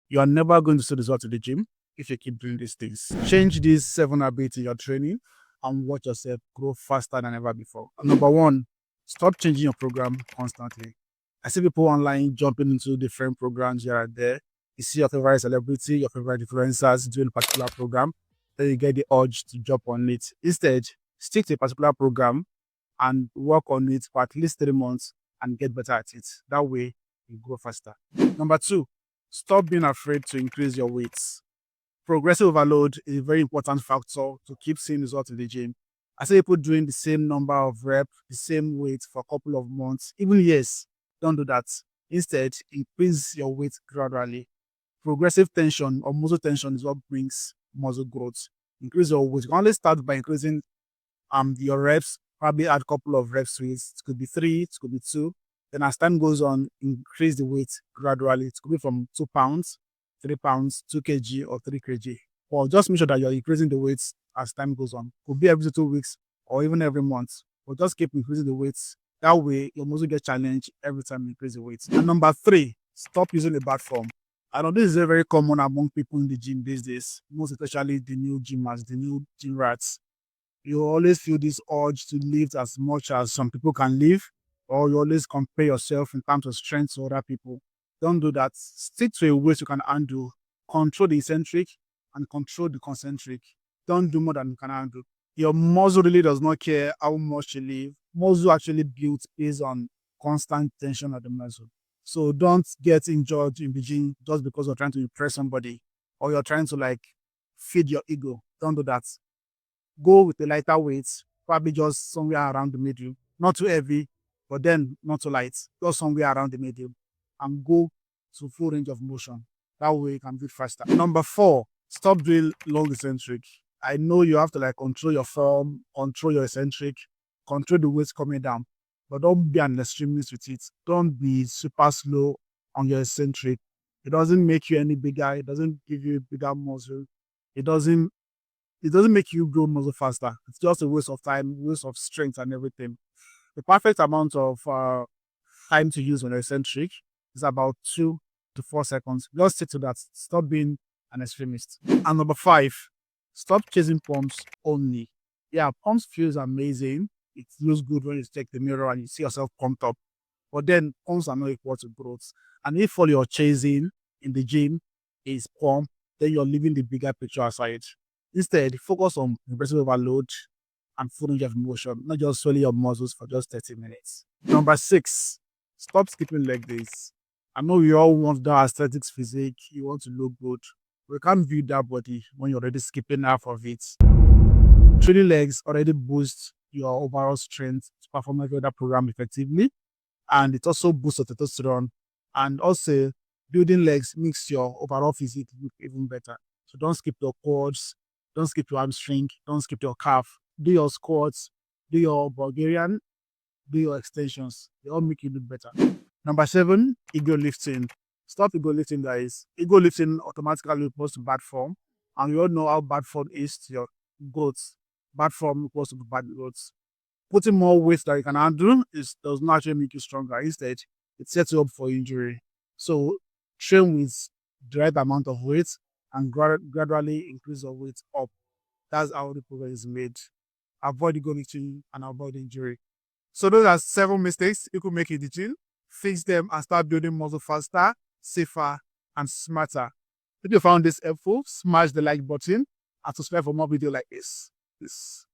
You are never going to see results in the gym if you keep doing these things. Change these 7 habits in your training and watch yourself grow faster than ever before. Number one, stop changing your program constantly. I see people online jumping into different programs here and there. You see your favorite celebrity, your favorite influencers doing a particular program, then you get the urge to jump on it. Instead, stick to a particular program and work on it for at least 3 months and get better at it. That way, you grow faster. Number two, stop being afraid to increase your weights. Progressive overload is a very important factor to keep seeing results in the gym. I see people doing the same number of reps, the same weight for a couple of months, even years. Don't do that. Instead, increase your weight gradually. Progressive tension or muscle tension is what brings muscle growth. Increase your weight. You can only start by increasing your reps, probably add a couple of reps to it. It could be 3, it could be 2. Then as time goes on, increase the weight gradually. It could be from 2 pounds, 3 pounds, 2 kg or 3 kg. Or just make sure that you're increasing the weights as time goes on. Could be every 2 weeks or even every month. But just keep increasing the weights. That way, your muscle gets challenged every time you increase the weights. And number 3, stop using a bad form. I know this is very common among people in the gym these days, most especially the new gymmers, the new gym rats. You always feel this urge to lift as much as some people can lift, or you always compare yourself in terms of strength to other people. Don't do that. Stick to a weight you can handle. Control the eccentric and control the concentric. Don't do more than you can handle. Your muscle really does not care how much you lift. Muscle actually builds based on constant tension of the muscle. So don't get injured in the gym just because you're trying to impress somebody or you're trying to feed your ego. Don't do that. Go with a lighter weight, probably just somewhere around the middle. Not too heavy, but then not too light. Just somewhere around the middle. And go to full range of motion. That way you can do it faster. Number 4, stop doing long eccentric. I know you have to control your form, control your eccentric, control the weight coming down. But don't be an extremist with it. Don't be super slow on your eccentric. It doesn't make you any bigger. It doesn't give you bigger muscle. It doesn't make you grow muscle faster. It's just a waste of time, waste of strength and everything. The perfect amount of time to use on your eccentric is about 2 to 4 seconds. Just stick to that. Stop being an extremist. And number 5, stop chasing pumps only. Yeah, pumps feels amazing. It feels good when you take the mirror and you see yourself pumped up. But then pumps are not equal to growth. And if all you're chasing in the gym is pump, then you're leaving the bigger picture aside. Instead, focus on progressive overload and full range of motion, not just swelling your muscles for just 30 minutes. Number 6, stop skipping leg days. I know we all want that aesthetics physique, you want to look good. We can't build that body when you're already skipping half of it. Training legs already boosts your overall strength to perform every other program effectively, and it also boosts your testosterone. And also, building legs makes your overall physique look even better. So don't skip your quads, don't skip your hamstring, don't skip your calf. Do your squats, do your Bulgarian, do your extensions. They all make you look better. Number 7, ego lifting. Stop ego lifting, guys. Ego lifting automatically equals to bad form. And we all know how bad form is to your growth. Bad form equals to bad growth. Putting more weight that you can handle does not actually make you stronger. Instead, it sets you up for injury. So train with the right amount of weight and gradually increase your weight up. That's how the progress is made. Avoid ego lifting and avoid injury. So those are 7 mistakes you could make in the gym. Fix them and start building muscle faster, safer, and smarter. If you found this helpful, smash the like button and subscribe for more videos like this. Peace.